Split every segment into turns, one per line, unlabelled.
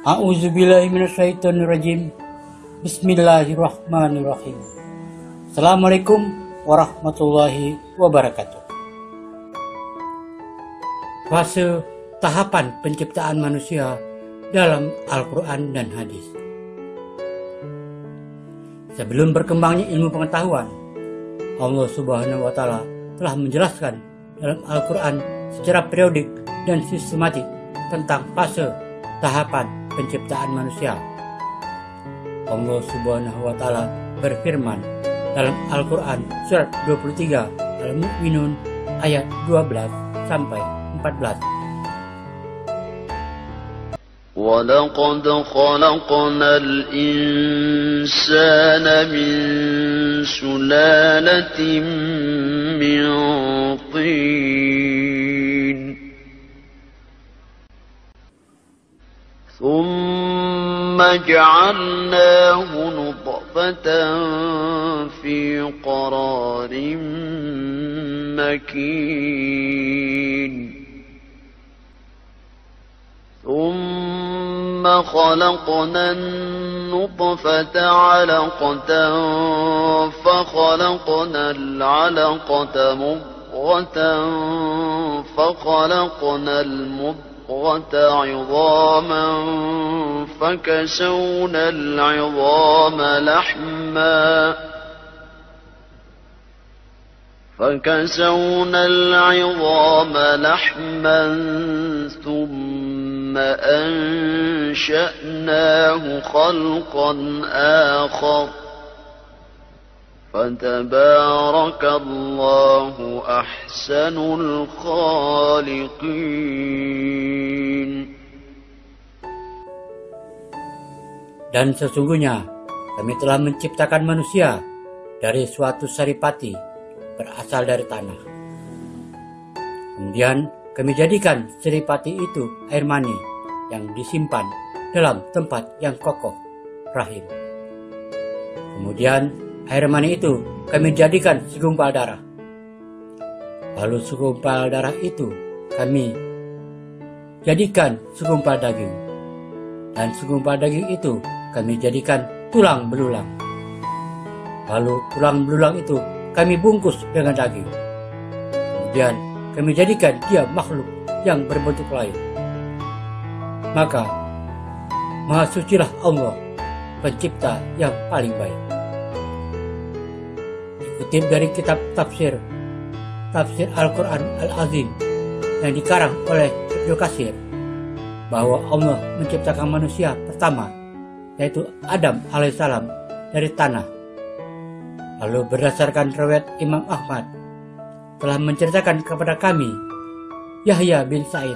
A'udzubillahi minasyaitonirrajim. Bismillahirrahmanirrahim. Assalamualaikum warahmatullahi wabarakatuh. Fase tahapan penciptaan manusia dalam Al-Quran dan hadis. Sebelum berkembangnya ilmu pengetahuan, Allah Subhanahu wa Ta'ala telah menjelaskan dalam Al-Quran secara periodik dan sistematik tentang fase tahapan penciptaan manusia. Allah Subhanahu wa Ta'ala berfirman dalam Al-Quran surat 23 Al-Mu'minun ayat 12 sampai 14.
وَلَقَدْ خَلَقْنَا الْإِنسَانَ مِنْ سُلَالَةٍ مِنْ طِينٍ ثُمَّ جَعَلْنَاهُ نُطْفَةً فِي قَرَارٍ مَكِينٍ ثُمَّ خَلَقْنَا النُّطْفَةَ عَلَقَةً فَخَلَقْنَا الْعَلَقَةَ مُضْغَةً فَخَلَقْنَا المضغة عظاما فكسونا العظام لحما ثم أنشأناه خلقا آخر فتبارك الله أحسن الخالقين.
Dan sesungguhnya kami telah menciptakan manusia dari suatu saripati berasal dari tanah. Kemudian kami jadikan saripati itu air mani yang disimpan dalam tempat yang kokoh, rahim. Kemudian air mani itu kami jadikan segumpal darah. Lalu segumpal darah itu kami jadikan segumpal daging. Dan segumpal daging itu kami jadikan tulang belulang. Lalu tulang belulang itu kami bungkus dengan daging. Kemudian kami jadikan dia makhluk yang berbentuk lain. Maka Maha Sucilah Allah, pencipta yang paling baik. Dikutip dari kitab tafsir Al-Quran Al-Azim yang dikarang oleh Ibnu Katsir, bahwa Allah menciptakan manusia pertama, yaitu Adam alaihissalam, dari tanah. Lalu berdasarkan riwayat Imam Ahmad telah menceritakan kepada kami, Yahya bin Sa'id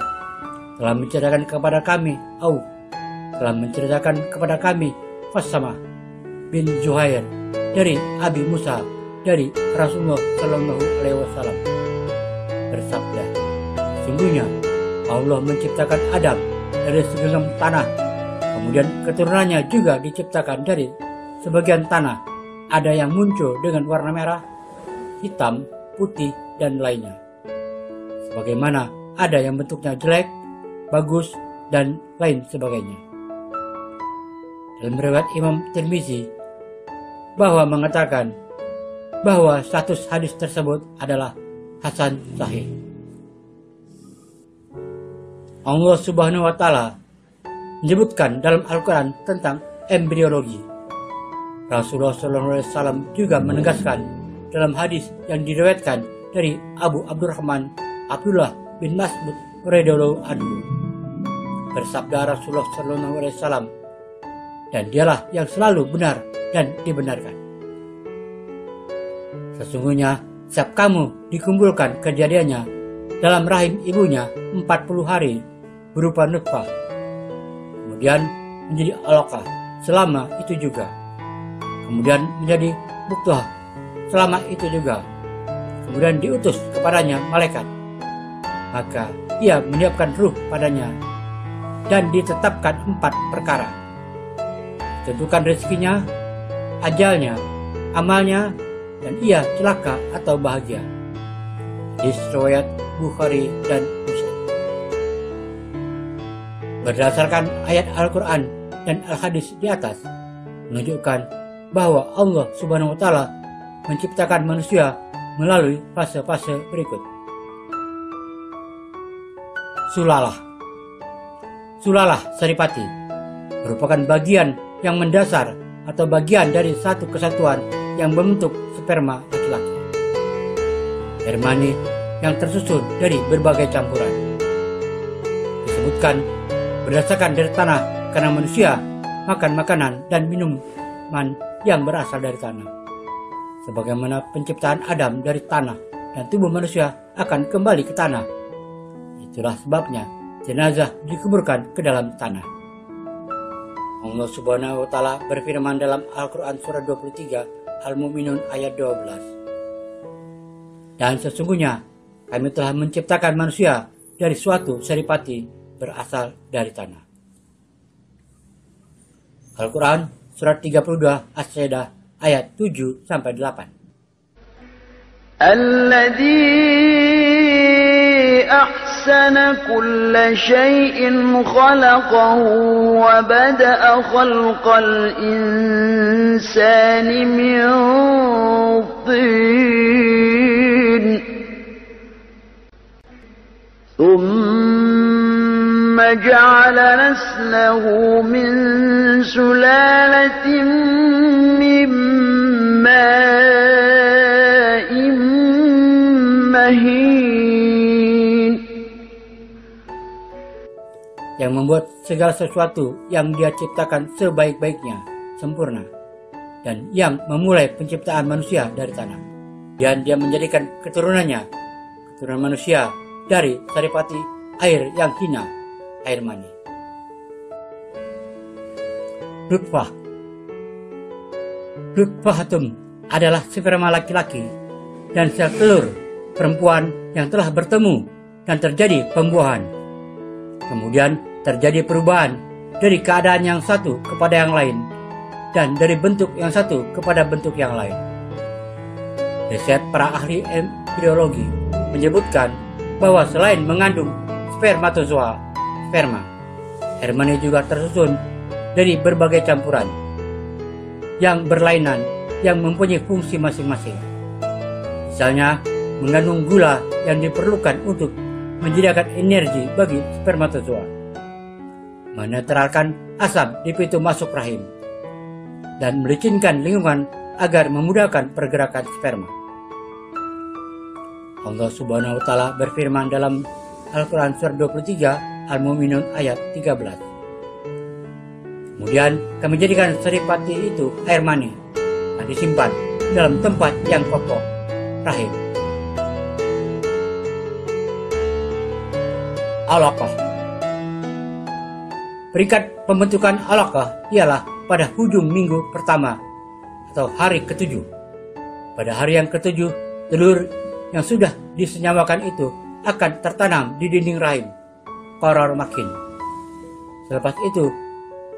telah menceritakan kepada kami, Auf telah menceritakan kepada kami, Qasamah bin Zuhair dari Abi Musa dari Rasulullah Shallallahu Alaihi Wasallam bersabda, sesungguhnya Allah menciptakan Adam dari segenggam tanah, kemudian keturunannya juga diciptakan dari sebagian tanah. Ada yang muncul dengan warna merah, hitam, putih, dan lainnya. Sebagaimana ada yang bentuknya jelek, bagus, dan lain sebagainya. Dalam riwayat Imam Tirmizi bahwa mengatakan bahwa status hadis tersebut adalah hasan sahih. Allah Subhanahu wa Ta'ala menyebutkan dalam Al-Quran tentang embriologi. Rasulullah SAW juga menegaskan dalam hadis yang diriwayatkan dari Abu Abdurrahman Abdullah bin Mas'ud radhiyallahu anhu. Bersabda Rasulullah SAW, dan dialah yang selalu benar dan dibenarkan. Sesungguhnya setiap kamu dikumpulkan kejadiannya dalam rahim ibunya 40 hari berupa nutfah, kemudian menjadi alaqah selama itu juga, kemudian menjadi muqdah selama itu juga, kemudian diutus kepadanya malaikat, maka ia menyiapkan ruh padanya dan ditetapkan 4 perkara: tentukan rezekinya, ajalnya, amalnya, dan ia celaka atau bahagia. Hadis riwayat Bukhari dan Muslim. Berdasarkan ayat Al-Quran dan Al-Hadis di atas, menunjukkan bahwa Allah Subhanahu wa Ta'ala menciptakan manusia melalui fase-fase berikut. Sulalah saripati merupakan bagian yang mendasar atau bagian dari satu kesatuan yang membentuk sperma laki-laki. Air mani yang tersusun dari berbagai campuran. Disebutkan berdasarkan dari tanah karena manusia makan makanan dan minuman yang berasal dari tanah. Sebagaimana penciptaan Adam dari tanah dan tubuh manusia akan kembali ke tanah. Itulah sebabnya jenazah dikuburkan ke dalam tanah. Allah Subhanahu wa Ta'ala berfirman dalam Al-Quran surah 23 Al-Mu'minun ayat 12. Dan sesungguhnya kami telah menciptakan manusia dari suatu saripati berasal dari tanah. Al-Quran surat 32 As-Sajdah ayat 7-8.
أحسن كل شيء خلقه وبدأ خلق الإنسان من طين ثم جعل نسله من سلالة من ماء مهين
yang membuat segala sesuatu yang Dia ciptakan sebaik-baiknya, sempurna, dan yang memulai penciptaan manusia dari tanah. Dan Dia menjadikan keturunan manusia dari saripati air yang hina, air mani. Nutfahatun adalah sperma laki-laki dan sel telur perempuan yang telah bertemu dan terjadi pembuahan. Kemudian terjadi perubahan dari keadaan yang satu kepada yang lain dan dari bentuk yang satu kepada bentuk yang lain. Riset para ahli embriologi menyebutkan bahwa selain mengandung spermatozoa, sperma, air mani juga tersusun dari berbagai campuran yang berlainan yang mempunyai fungsi masing-masing. Misalnya, mengandung gula yang diperlukan untuk menyediakan energi bagi spermatozoa, menetralkan asam di pintu masuk rahim, dan melicinkan lingkungan agar memudahkan pergerakan sperma. Allah Subhanahu wa Ta'ala berfirman dalam Al-Quran surah 23 Al-Mu'minun ayat 13. Kemudian kami jadikan saripati itu air mani yang disimpan dalam tempat yang kokoh, rahim. Alaqah. Peringkat pembentukan alaqah ialah pada hujung minggu pertama atau hari ketujuh. Pada hari yang ketujuh, telur yang sudah disenyawakan itu akan tertanam di dinding rahim, qaror makin. Selepas itu,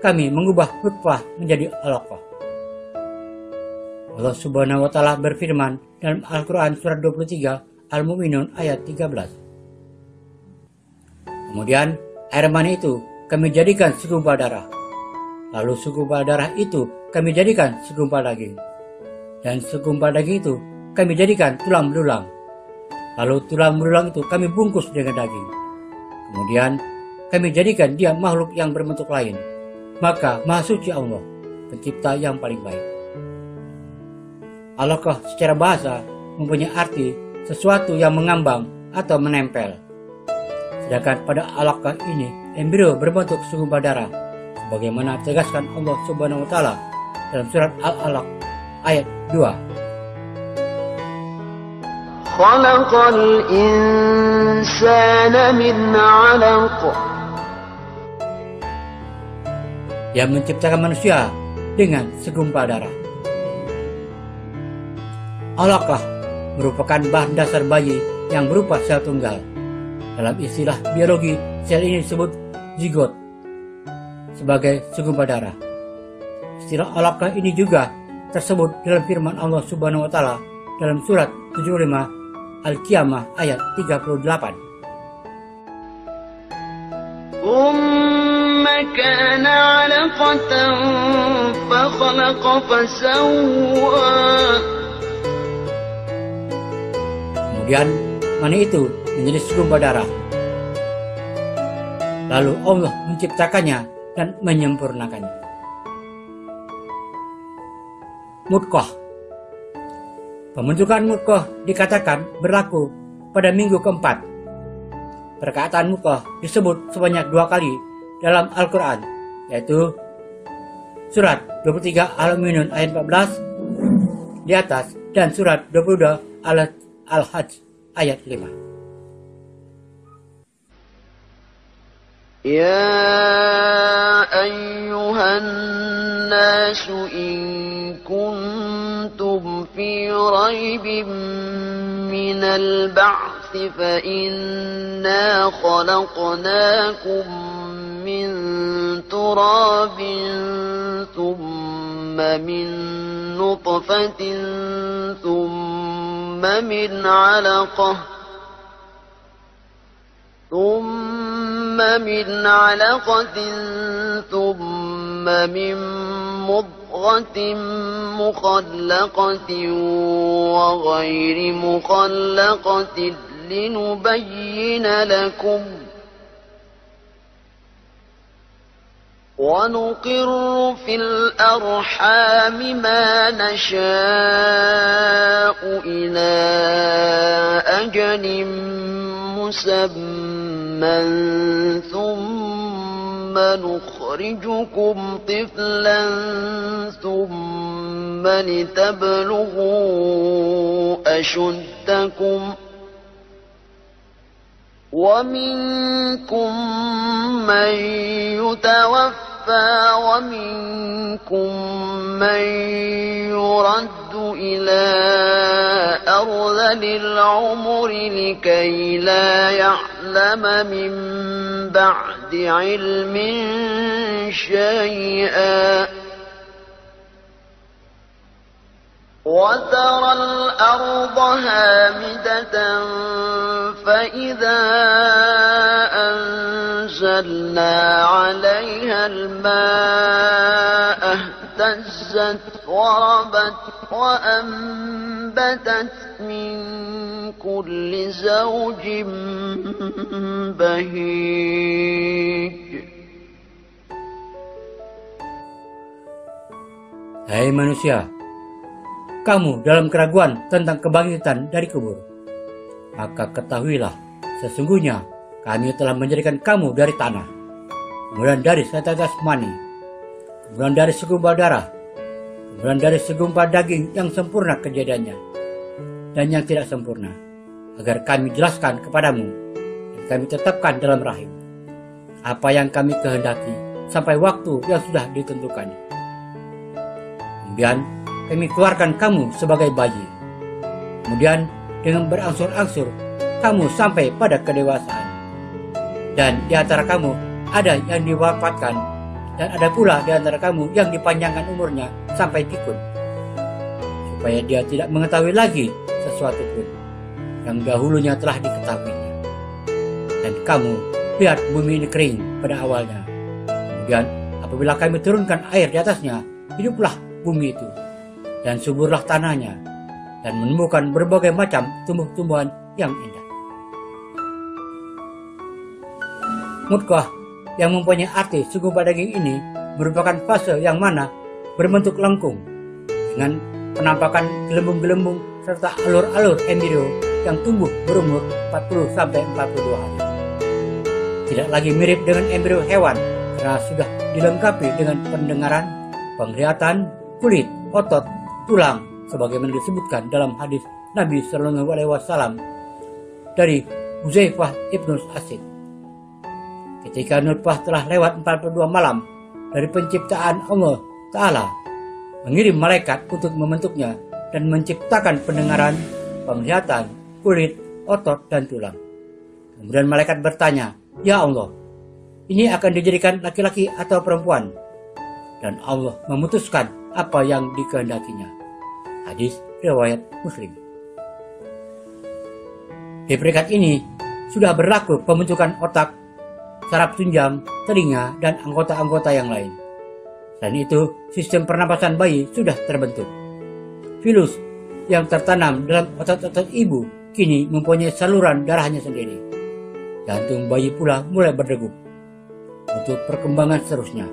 kami mengubah nutfah menjadi alaqah. Allah Subhanahu wa Ta'ala berfirman dalam Al-Quran surat 23 Al-Mu'minun ayat 13. Kemudian air mani itu kami jadikan segumpal darah. Lalu segumpal darah itu kami jadikan segumpal daging. Dan segumpal daging itu kami jadikan tulang belulang. Lalu tulang belulang itu kami bungkus dengan daging. Kemudian kami jadikan dia makhluk yang berbentuk lain. Maka Maha Suci Allah, pencipta yang paling baik. Alaqah secara bahasa mempunyai arti sesuatu yang mengambang atau menempel. Sedangkan pada alaqah ini, embrio berbentuk segumpal darah, sebagaimana tegaskan Allah Subhanahu wa Ta'ala dalam surat Al-Alaq ayat 2.
Khalaqal insana min 'alaq.
Yang menciptakan manusia dengan segumpal darah. Alaqah merupakan bahan dasar bayi yang berupa sel tunggal. Dalam istilah biologi, sel ini disebut zigot sebagai segumpal darah. Istilah alaqah ini juga tersebut dalam firman Allah Subhanahu wa Ta'ala dalam surat 75 Al-Qiyamah ayat 38.
كان علقة فخلق فسوى.
Kemudian mani itu menjadi segumpal darah. Lalu Allah menciptakannya dan menyempurnakannya. Mudghah. Pembentukan mudghah dikatakan berlaku pada minggu keempat. Perkataan mudghah disebut sebanyak 2 kali dalam Al-Quran, yaitu surat 23 Al-Mu'minun ayat 14 di atas dan surat 22 Al-Hajj ayat 5.
يا أيها الناس إن كنتم في ريب من البعث فإنا خلقناكم من تراب ثم من نطفة ثم من علقة ثم من مضغة مخلقة وغير مخلقة لنبين لكم ونقر في الأرحام ما نشاء إلى أجل مسمى ثم نخرجكم طفلا ثم لتبلغوا أشدكم ومنكم من يتوفى ومنكم من يرد إلى أرذل العمر لكي لا يعلم من بعد علم شيئا وترى الأرض هامدة فإذا أنزلنا عليها الماء اهتزت وربت وأنبتت من كل زوج بهيج.
Hai manusia, kamu dalam keraguan tentang kebangkitan dari kubur, maka ketahuilah, sesungguhnya kami telah menjadikan kamu dari tanah, kemudian dari setetes mani, kemudian dari segumpal darah, kemudian dari segumpal daging yang sempurna kejadiannya dan yang tidak sempurna, agar kami jelaskan kepadamu dan kami tetapkan dalam rahim apa yang kami kehendaki sampai waktu yang sudah ditentukan. Kemudian kami keluarkan kamu sebagai bayi. Kemudian dengan berangsur-angsur kamu sampai pada kedewasaan. Dan di antara kamu ada yang diwafatkan, dan ada pula di antara kamu yang dipanjangkan umurnya sampai pikun, supaya dia tidak mengetahui lagi sesuatu pun yang dahulunya telah diketahuinya. Dan kamu lihat bumi ini kering pada awalnya. Kemudian apabila kami turunkan air di atasnya, hiduplah bumi itu, dan suburlah tanahnya, dan menemukan berbagai macam tumbuh-tumbuhan yang indah. Mudghah yang mempunyai arti segumpal daging ini merupakan fase yang mana berbentuk lengkung dengan penampakan gelembung-gelembung serta alur-alur embrio yang tumbuh berumur 40-42 hari. Tidak lagi mirip dengan embrio hewan karena sudah dilengkapi dengan pendengaran, penglihatan, kulit, otot, tulang, sebagaimana disebutkan dalam hadis Nabi Shallallahu Alaihi Wasallam dari Hudzaifah ibnu Asid. Ketika nutfah telah lewat 42 malam dari penciptaan Allah Ta'ala, mengirim malaikat untuk membentuknya dan menciptakan pendengaran, penglihatan, kulit, otot, dan tulang. Kemudian malaikat bertanya, "Ya Allah, ini akan dijadikan laki-laki atau perempuan?" Dan Allah memutuskan apa yang dikehendakinya. Hadis riwayat Muslim. Di peringkat ini sudah berlaku pembentukan otak saraf tunjang, telinga, dan anggota-anggota yang lain. Selain itu, sistem pernapasan bayi sudah terbentuk. Filus yang tertanam dalam otot-otot ibu kini mempunyai saluran darahnya sendiri. Jantung bayi pula mulai berdegup. Untuk perkembangan seterusnya,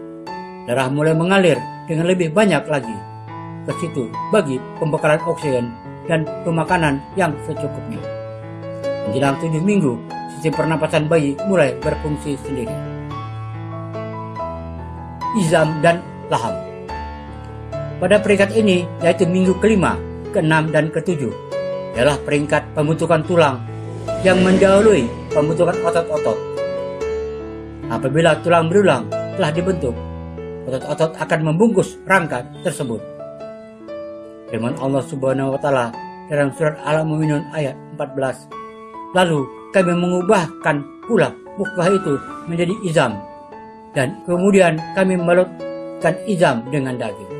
darah mulai mengalir dengan lebih banyak lagi ke situ bagi pembekalan oksigen dan pemakanan yang secukupnya. Menjelang 7 minggu, sistem pernapasan bayi mulai berfungsi sendiri. Izam dan laham. Pada peringkat ini, yaitu minggu kelima, keenam, dan ketujuh, ialah peringkat pembentukan tulang yang mendahului pembentukan otot-otot. Apabila tulang berulang telah dibentuk, otot-otot akan membungkus rangka tersebut. Firman Allah Subhanahu wa Ta'ala dalam surat Al-Mu'minun ayat 14, lalu kami mengubahkan pula mukbah itu menjadi izam, dan kemudian kami membalutkan izam dengan daging.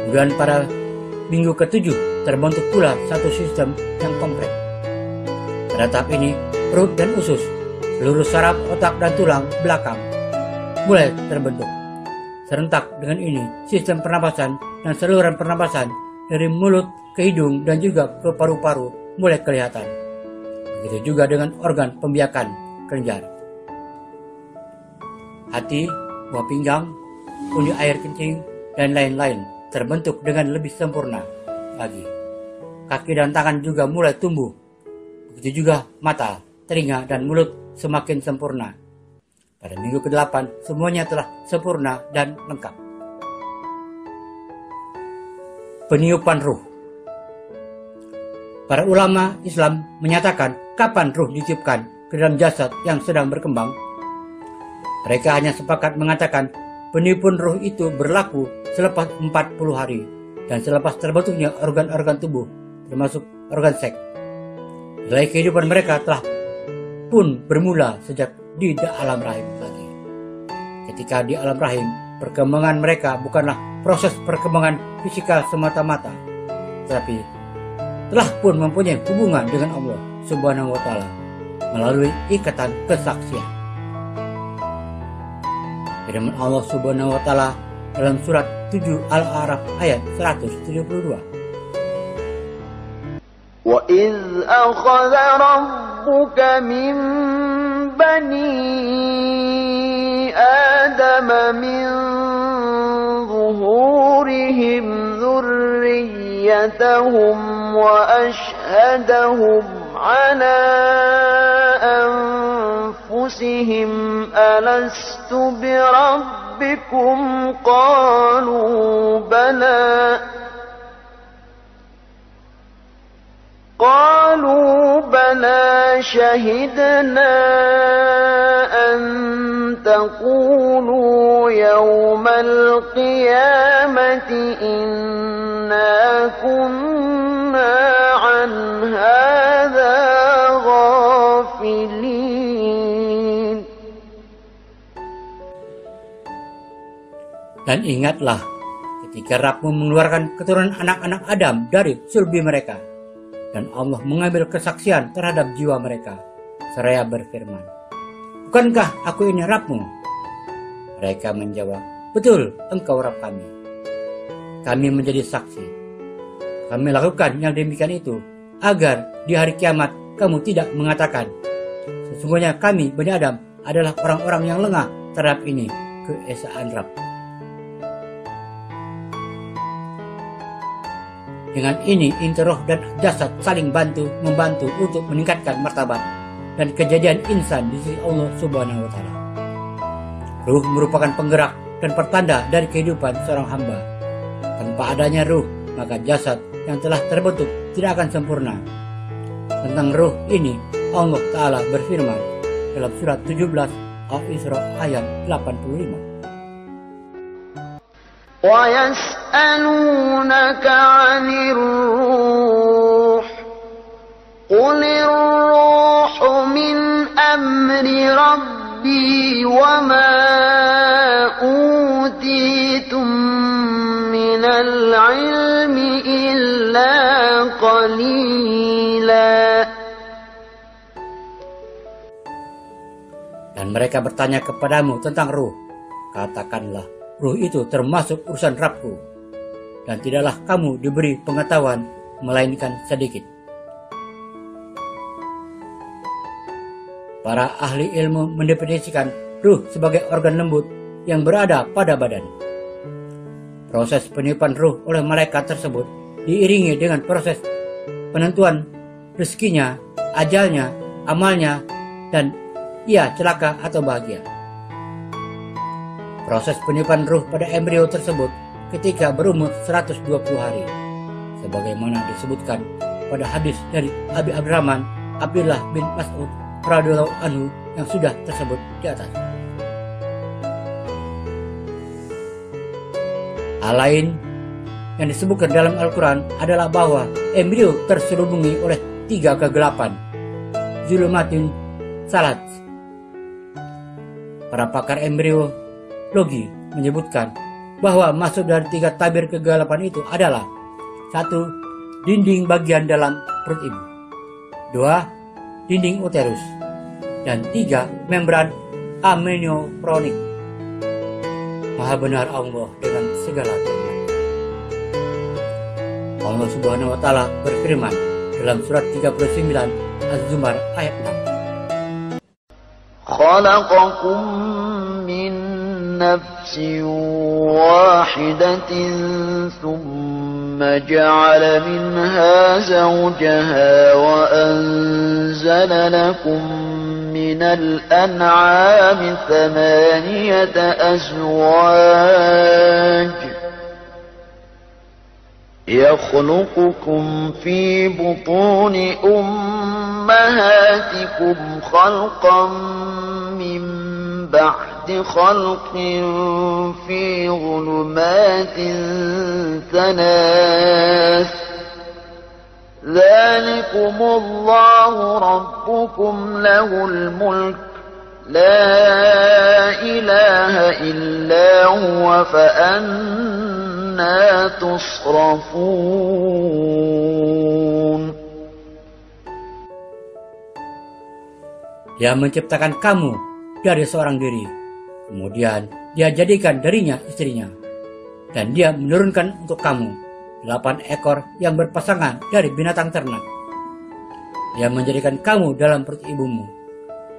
Kemudian pada minggu ketujuh terbentuk pula satu sistem yang kompleks. Pada tahap ini, perut dan usus, seluruh saraf, otak, dan tulang belakang mulai terbentuk. Serentak dengan ini, sistem pernapasan dan saluran pernapasan dari mulut ke hidung dan juga ke paru-paru mulai kelihatan. Begitu juga dengan organ pembiakan kelenjar. Hati, buah pinggang, undi air kencing, dan lain-lain terbentuk dengan lebih sempurna lagi. Kaki dan tangan juga mulai tumbuh. Begitu juga mata, telinga, dan mulut semakin sempurna. Pada minggu ke-8, semuanya telah sempurna dan lengkap. Peniupan ruh. Para ulama Islam menyatakan kapan ruh ditiupkan ke dalam jasad yang sedang berkembang. Mereka hanya sepakat mengatakan peniupan ruh itu berlaku selepas 40 hari dan selepas terbentuknya organ-organ tubuh, termasuk organ seks. Nilai kehidupan mereka telah pun bermula sejak di alam rahim lagi. Ketika di alam rahim, perkembangan mereka bukanlah proses perkembangan fisikal semata-mata, tetapi telah pun mempunyai hubungan dengan Allah Subhanahu wa Ta'ala melalui ikatan kesaksian. Firman Allah Subhanahu wa Ta'ala dalam surat 7 Al-A'raf ayat 172.
وَإِذْ أَخَذَ رَبُّكَ مِنْ بَنِي آدَمَ مِنْ ظُهُورِهِمْ ذُرِّيَّتَهُمْ وَأَشْهَدَهُمْ عَلَى أَنْفُسِهِمْ أَلَسْتُ بِرَبِّكُمْ قالوا بلى شهدنا أن تقولوا يوم القيامة إنا كنا عن هذا غافلين.
Dan ingatlah ketika Rabbmu mengeluarkan keturunan anak-anak Adam dari sulbi mereka, dan Allah mengambil kesaksian terhadap jiwa mereka, seraya berfirman, bukankah aku ini Rabbmu? Mereka menjawab, betul, engkau Rabb kami. Kami menjadi saksi. Kami lakukan yang demikian itu, agar di hari kiamat kamu tidak mengatakan, sesungguhnya kami Bani Adam adalah orang-orang yang lengah terhadap ini, keesaan Rabb. Dengan ini, inti roh dan jasad saling membantu untuk meningkatkan martabat dan kejadian insan di sisi Allah Subhanahu wa Ta'ala. Ruh merupakan penggerak dan pertanda dari kehidupan seorang hamba. Tanpa adanya ruh, maka jasad yang telah terbentuk tidak akan sempurna. Tentang ruh ini, Allah Ta'ala berfirman dalam surat 17 Al-Isra ayat 85.
وَيَسْأَلُونَكَ عَنِ الرُّوحِ قُلِ الرُّوحُ مِنْ أَمْرِ رَبِّي وَمَا أُوتِيتُم مِّنَ الْعِلْمِ إِلَّا قَلِيلًا.
Dan mereka bertanya kepadamu tentang ruh. Katakanlah, ruh itu termasuk urusan Rabbku, dan tidaklah kamu diberi pengetahuan melainkan sedikit. Para ahli ilmu mendefinisikan ruh sebagai organ lembut yang berada pada badan. Proses peniupan ruh oleh malaikat tersebut diiringi dengan proses penentuan rezekinya, ajalnya, amalnya, dan ia celaka atau bahagia. Proses peniupan ruh pada embrio tersebut ketika berumur 120 hari, sebagaimana disebutkan pada hadis dari Abi Abdurrahman Abdullah bin Mas'ud radhiyallahu anhu yang sudah tersebut di atas. Hal lain yang disebutkan dalam Al-Quran adalah bahwa embrio terselubungi oleh 3 kegelapan, zulumatin salat. Para pakar embriologi menyebutkan bahwa maksud dari 3 tabir kegelapan itu adalah 1. Dinding bagian dalam perut ibu, 2. Dinding uterus, dan 3. Membran amniotronik. Maha benar Allah dengan segala firman. Allah Subhanahu wa Ta'ala berfirman dalam surat 39 Az-Zumar ayat 6.
Khalaqakum min nafsin wahidatin thumma ja'ala minha zawjaha wa anzala lakum من الأنعام 8 أزواج يخلقكم في بطون أمهاتكم خلقا من بعد خلق في ظلمات 3 ذلكم الله ربكم له الملك لا إله إلا هو فأنا تصرفون.
Dia menciptakan kamu dari seorang diri, kemudian dia jadikan darinya istrinya, dan dia menurunkan untuk kamu 8 ekor yang berpasangan dari binatang ternak. Dia menjadikan kamu dalam perut ibumu,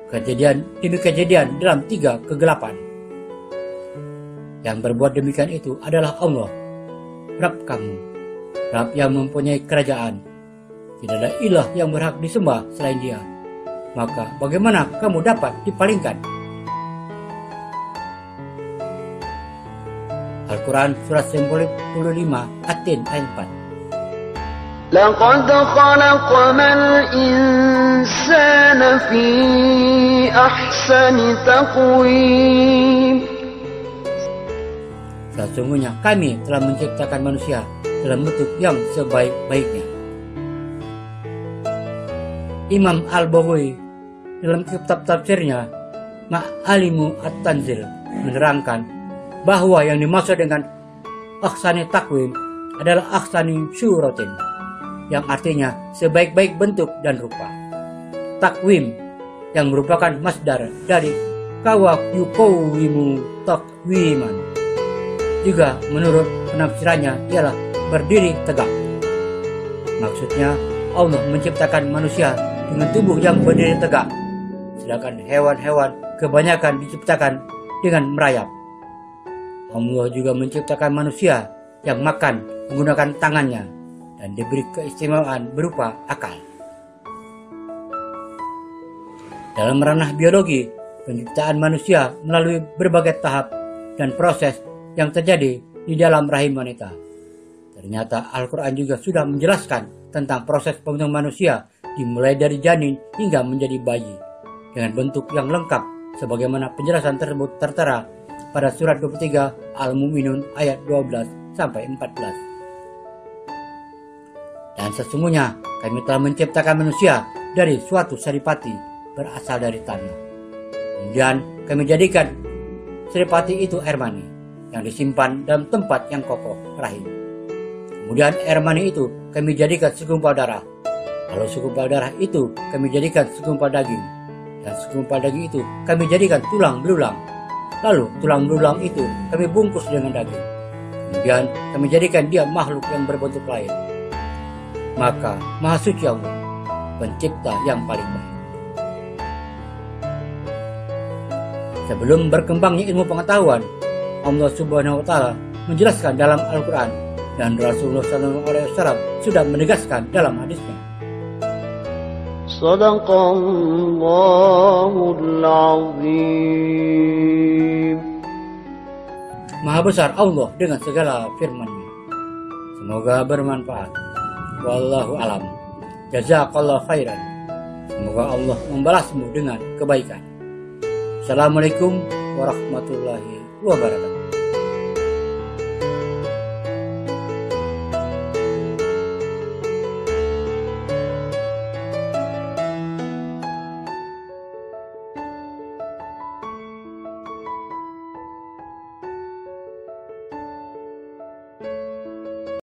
kejadian demi kejadian dalam 3 kegelapan. Yang berbuat demikian itu adalah Allah, Rabb kamu, Rabb yang mempunyai kerajaan. Tidak ada ilah yang berhak disembah selain Dia. Maka bagaimana kamu dapat dipalingkan? Al-Quran surat 95 At-Tin ayat 4.
Laqad khalaqnal insana fi ahsani taqwim.
Sesungguhnya kami telah menciptakan manusia dalam bentuk yang sebaik-baiknya. Imam Al-Baghawi dalam kitab tafsirnya Ma'alimu At-Tanzil menerangkan bahwa yang dimaksud dengan ahsani takwim adalah ahsani syuratin, yang artinya sebaik-baik bentuk dan rupa. Takwim yang merupakan masdar dari kawa yuqawimu takwiman, juga menurut penafsirannya ialah berdiri tegak. Maksudnya Allah menciptakan manusia dengan tubuh yang berdiri tegak, sedangkan hewan-hewan kebanyakan diciptakan dengan merayap. Allah juga menciptakan manusia yang makan menggunakan tangannya dan diberi keistimewaan berupa akal. Dalam ranah biologi, penciptaan manusia melalui berbagai tahap dan proses yang terjadi di dalam rahim wanita. Ternyata Al-Quran juga sudah menjelaskan tentang proses pembentukan manusia dimulai dari janin hingga menjadi bayi dengan bentuk yang lengkap sebagaimana penjelasan tersebut tertera pada surat 23 Al-Mu'minun ayat 12-14. Dan sesungguhnya kami telah menciptakan manusia dari suatu saripati berasal dari tanah. Kemudian kami jadikan saripati itu air mani yang disimpan dalam tempat yang kokoh, rahim. Kemudian air mani itu kami jadikan segumpal darah. Lalu segumpal darah itu kami jadikan segumpal daging. Dan segumpal daging itu kami jadikan tulang belulang. Lalu tulang belulang itu kami bungkus dengan daging. Kemudian kami jadikan dia makhluk yang berbentuk lain. Maka Maha Suci Allah, pencipta yang paling baik. Sebelum berkembangnya ilmu pengetahuan, Allah Subhanahu wa Ta'ala menjelaskan dalam Al-Quran, dan Rasulullah SAW sudah menegaskan dalam hadisnya.
Sadaqallahul Azim.
Maha besar Allah dengan segala firman-Nya. Semoga bermanfaat. Wallahu alam. Jazakallahu khairan. Semoga Allah membalasmu dengan kebaikan. Assalamualaikum warahmatullahi wabarakatuh.